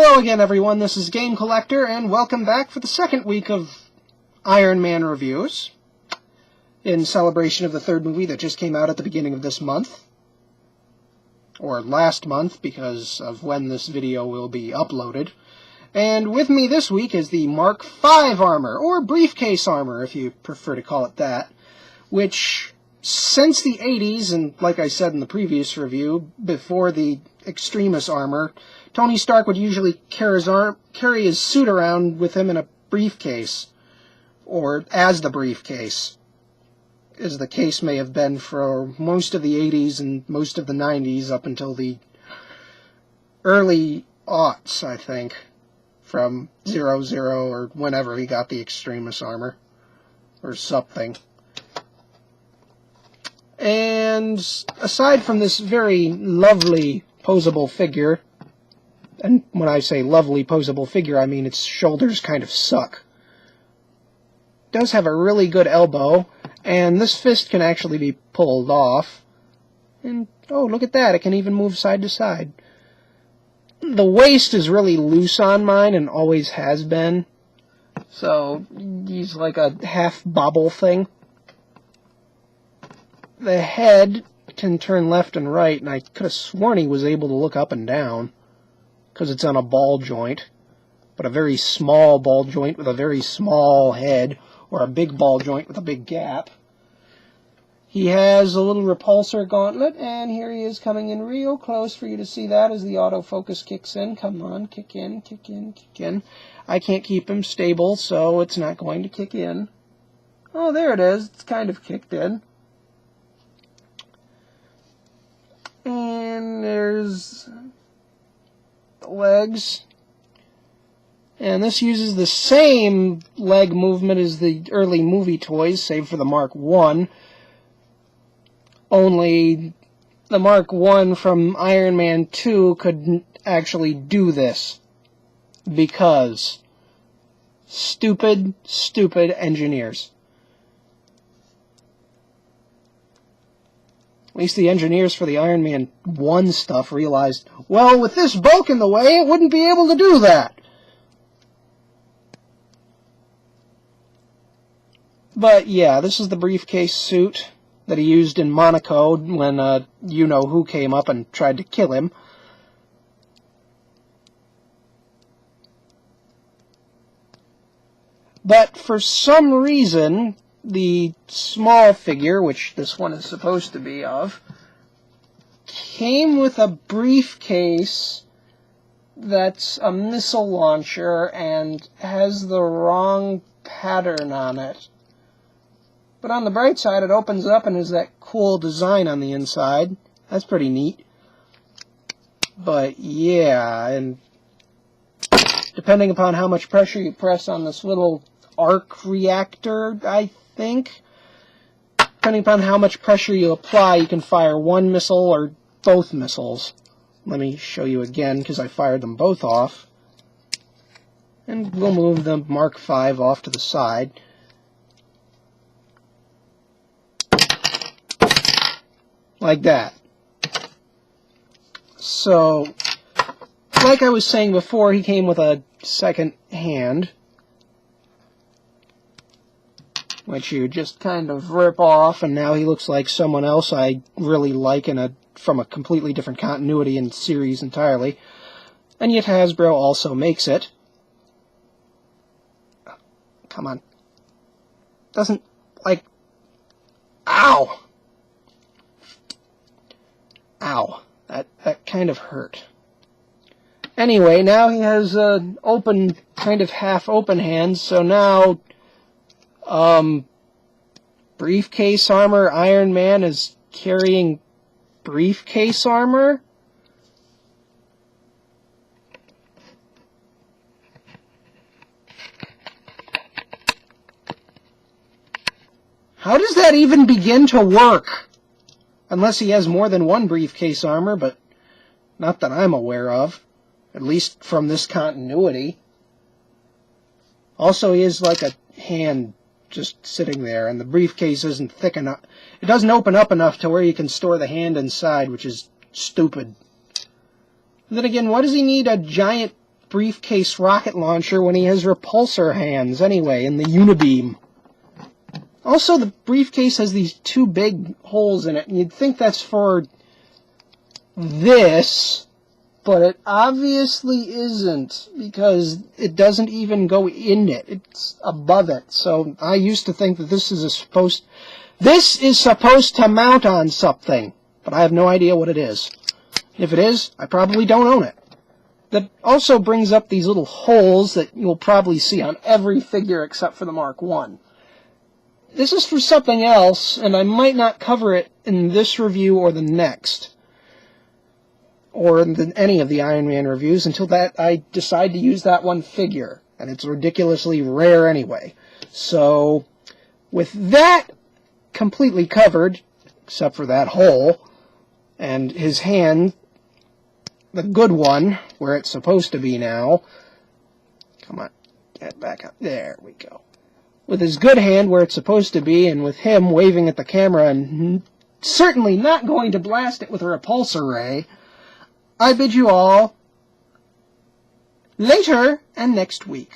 Hello again, everyone. This is Game Collector, and welcome back for the second week of Iron Man reviews, in celebration of the third movie that just came out at the beginning of this month, or last month, because of when this video will be uploaded. And with me this week is the Mark V armor, or briefcase armor, if you prefer to call it that, which, since the 80s, and like I said in the previous review, before the Extremis armor, Tony Stark would usually carry his suit around with him in a briefcase, or as the briefcase, as the case may have been for most of the 80s and most of the 90s up until the early aughts, I think, from 00 or whenever he got the Extremis armor, or something. And aside from this very lovely posable figure, and when I say lovely posable figure, I mean its shoulders kind of suck. It does have a really good elbow, and this fist can actually be pulled off. And, oh, look at that, it can even move side to side. The waist is really loose on mine, and always has been. So, he's like a half bobble thing. The head can turn left and right, and I could have sworn he was able to look up and down, because it's on a ball joint, but a very small ball joint with a very small head, or a big ball joint with a big gap. He has a little repulsor gauntlet, and here he is coming in real close for you to see that as the autofocus kicks in. Come on, kick in, kick in, kick in. I can't keep him stable, so it's not going to kick in. Oh, there it is. It's kind of kicked in. And there's the legs. And this uses the same leg movement as the early movie toys, save for the Mark I. Only the Mark I from Iron Man 2 couldn't actually do this. Because stupid, stupid engineers. At least the engineers for the Iron Man 1 stuff realized, well, with this bulk in the way, it wouldn't be able to do that. But yeah, this is the briefcase suit that he used in Monaco when you-know-who came up and tried to kill him. But for some reason, the small figure, which this one is supposed to be of, came with a briefcase that's a missile launcher and has the wrong pattern on it. But on the bright side, it opens up and has that cool design on the inside. That's pretty neat. But yeah, and depending upon how much pressure you press on this little arc reactor, I think, depending upon how much pressure you apply, you can fire one missile or both missiles. Let me show you again, because I fired them both off. And we'll move the Mark V off to the side. Like that. So, like I was saying before, he came with a second hand, which you just kind of rip off, and now he looks like someone else I really like from a completely different continuity and series entirely. And yet Hasbro also makes it. Come on. Doesn't, like... Ow! Ow. That kind of hurt. Anyway, now he has open, kind of half-open hands, so now... briefcase armor Iron Man is carrying briefcase armor? How does that even begin to work? Unless he has more than one briefcase armor, but not that I'm aware of. At least from this continuity. Also, he has like a hand just sitting there, and the briefcase isn't thick enough. It doesn't open up enough to where you can store the hand inside, which is stupid. And then again, why does he need a giant briefcase rocket launcher when he has repulsor hands anyway in the unibeam? Also, the briefcase has these two big holes in it, and you'd think that's for this, but it obviously isn't, because it doesn't even go in it. It's above it. So I used to think that this is supposed to mount on something, but I have no idea what it is. If it is, I probably don't own it. That also brings up these little holes that you'll probably see on every figure except for the Mark I. This is for something else, and I might not cover it in this review or the next, or in any of the Iron Man reviews, until I decide to use that one figure, and it's ridiculously rare anyway. So, with that completely covered, except for that hole, and his hand, the good one, where it's supposed to be now. Come on, get back up. There we go. With his good hand where it's supposed to be, and with him waving at the camera and certainly not going to blast it with a repulsor ray, I bid you all later and next week.